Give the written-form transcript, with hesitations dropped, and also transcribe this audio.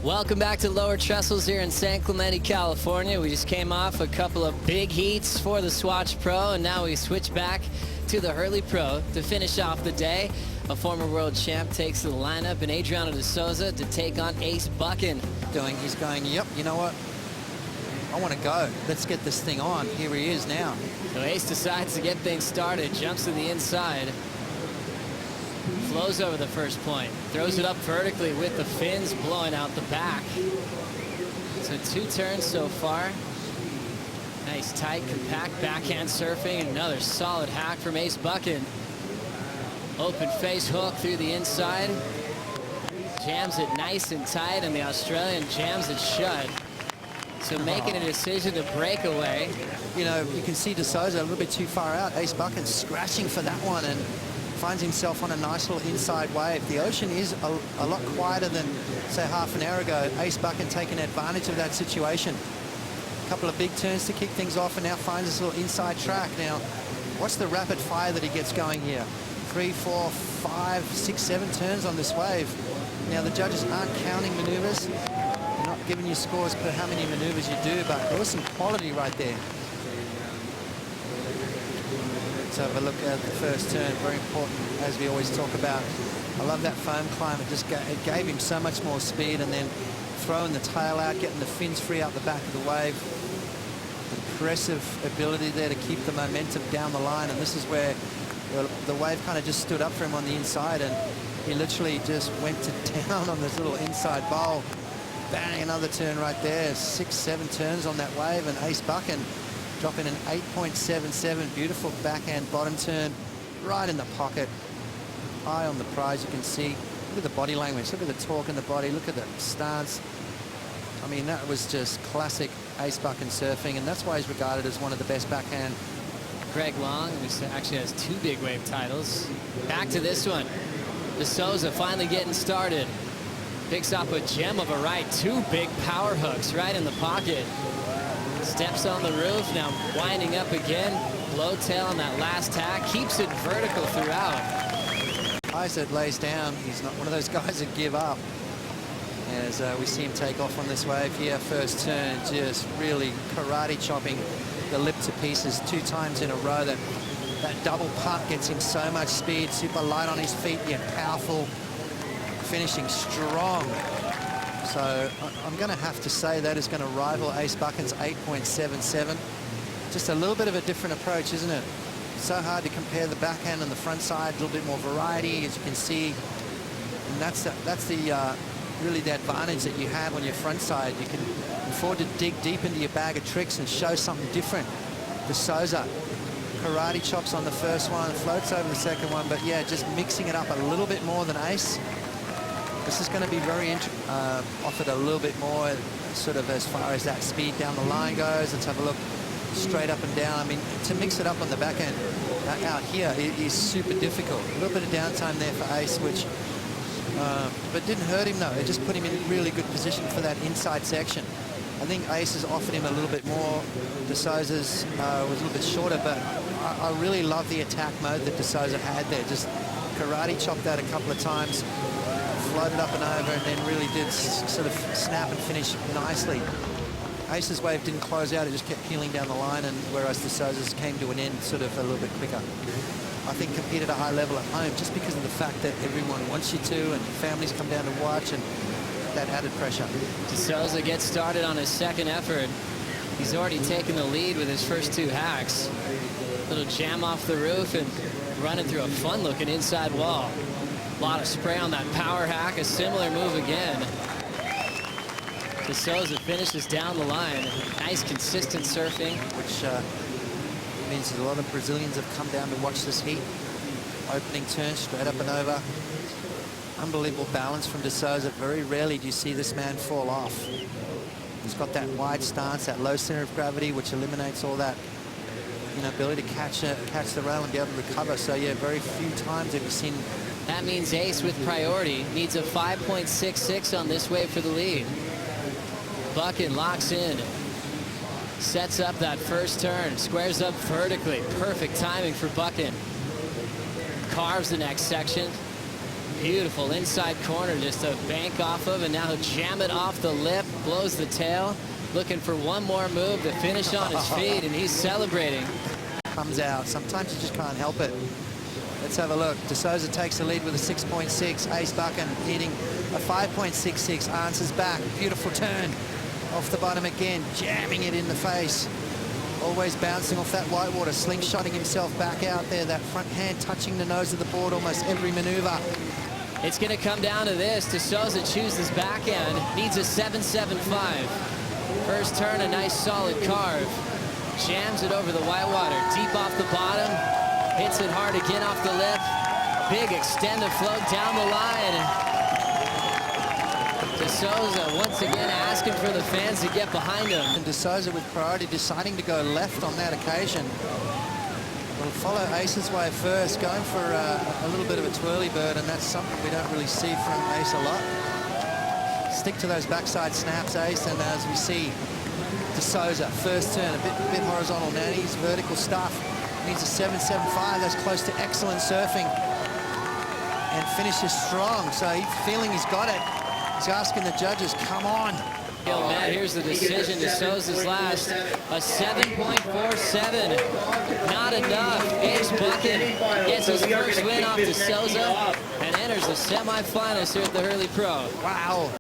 Welcome back to Lower Trestles here in San Clemente, California. We just came off a couple of big heats for the Swatch Pro, and now we switch back to the Hurley Pro to finish off the day. A former world champ takes to the lineup, and Adriano de Souza to take on Ace Buchan. He's going, yep, you know what? I want to go. Let's get this thing on. Here he is now. So Ace decides to get things started, jumps to the inside, flows over the first point, throws it up vertically with the fins blowing out the back. So 2 turns so far. Nice tight, compact backhand surfing. Another solid hack from Ace Buchan. Open face hook through the inside. Jams it nice and tight, and the Australian jams it shut. So making a decision to break away. You know, you can see de Souza a little bit too far out. Ace Buchan scratching for that one and finds himself on a nice little inside wave. The ocean is a lot quieter than, say, half an hour ago. Ace Buchan taking advantage of that situation. A couple of big turns to kick things off, and now finds this little inside track. Now, what's the rapid fire that he gets going here? 3, 4, 5, 6, 7 turns on this wave. Now, the judges aren't counting maneuvers. They're not giving you scores per how many maneuvers you do, but there was some quality right there. Let's have a look at the first turn. Very important, as we always talk about. I love that foam climb. It gave him so much more speed, and then throwing the tail out, getting the fins free out the back of the wave. Impressive ability there to keep the momentum down the line, and this is where the wave kind of just stood up for him on the inside, and he literally just went to town on this little inside bowl. Bang, another turn right there. 6, 7 turns on that wave, and Ace Buchan dropping an 8.77. Beautiful backhand bottom turn right in the pocket. Eye on the prize, you can see. Look at the body language. Look at the torque in the body. Look at the stance. I mean, that was just classic Ace Buchan surfing, and that's why he's regarded as one of the best backhand. Greg Long, who actually has 2 big wave titles. Back to this one. De Souza finally getting started. Picks up a gem of a right. 2 big power hooks right in the pocket. Steps on the roof, now winding up again. Blowtail on that last tack. Keeps it vertical throughout. Isaac lays down. He's not one of those guys that give up. As we see him take off on this wave here. First turn, just really karate chopping the lip to pieces 2 times in a row. That double pump gets him so much speed. Super light on his feet, yet powerful. Finishing strong. So I'm going to have to say that is going to rival Ace Buchan's 8.77. Just a little bit of a different approach, isn't it? So hard to compare the backhand and the front side. A little bit more variety, as you can see. And that's really the advantage that you have on your front side. You can afford to dig deep into your bag of tricks and show something different. De Souza, karate chops on the first one, floats over the second one, but yeah, just mixing it up a little bit more than Ace. This is going to be very offered a little bit more, sort of as far as that speed down the line goes. Let's have a look straight up and down. I mean, to mix it up on the back end out here is super difficult. A little bit of downtime there for Ace, which but didn't hurt him though. It just put him in a really good position for that inside section. I think Ace has offered him a little bit more. De Souza's was a little bit shorter, but I really love the attack mode that De Souza had there. Just karate chopped that a couple of times, floated up and over, and then really did sort of snap and finish nicely. Ace's wave didn't close out, it just kept peeling down the line, and whereas De Souza's came to an end sort of a little bit quicker. I think compete at a high level at home just because of the fact that everyone wants you to, and families come down to watch, and that added pressure. De Souza gets started on his second effort. He's already taken the lead with his first 2 hacks. Little jam off the roof and running through a fun-looking inside wall. A lot of spray on that power hack, a similar move again. De Souza finishes down the line. Nice, consistent surfing. Which means that a lot of Brazilians have come down to watch this heat. Opening turn, straight up and over. Unbelievable balance from De Souza. Very rarely do you see this man fall off. He's got that wide stance, that low center of gravity, which eliminates all that, you know, ability to catch the rail and be able to recover. So yeah, very few times have you seen. That means Ace with priority needs a 5.66 on this wave for the lead. Buchan locks in, sets up that first turn, squares up vertically. Perfect timing for Buchan. Carves the next section. Beautiful inside corner just to bank off of, and now he'll jam it off the lip, blows the tail, looking for one more move to finish on his feet, and he's celebrating. Comes out. Sometimes you just can't help it. Let's have a look. De Souza takes the lead with a 6.6. Ace Buchan hitting a 5.66. Answers back. Beautiful turn. Off the bottom again. Jamming it in the face. Always bouncing off that whitewater. Slingshotting himself back out there. That front hand touching the nose of the board almost every maneuver. It's going to come down to this. De Souza chooses backhand. Needs a 7.75. First turn, a nice solid carve. Jams it over the whitewater. Deep off the bottom. Hits it hard again off the lip. Big extended float down the line. De Souza once again asking for the fans to get behind him. And De Souza with priority deciding to go left on that occasion. We'll follow Ace's way first, going for a little bit of a twirly bird, and that's something we don't really see from Ace a lot. Stick to those backside snaps, Ace, and as we see De Souza, first turn, a bit horizontal. Now he's vertical stuff. Needs a 7.75. That's close to excellent surfing. And finishes strong. So he's feeling he's got it. He's asking the judges, come on. Matt, here's the decision. De Souza's last, a 7.47. Not enough. Ace Buchan gets his first win off De Souza and enters the semifinals here at the Hurley Pro. Wow.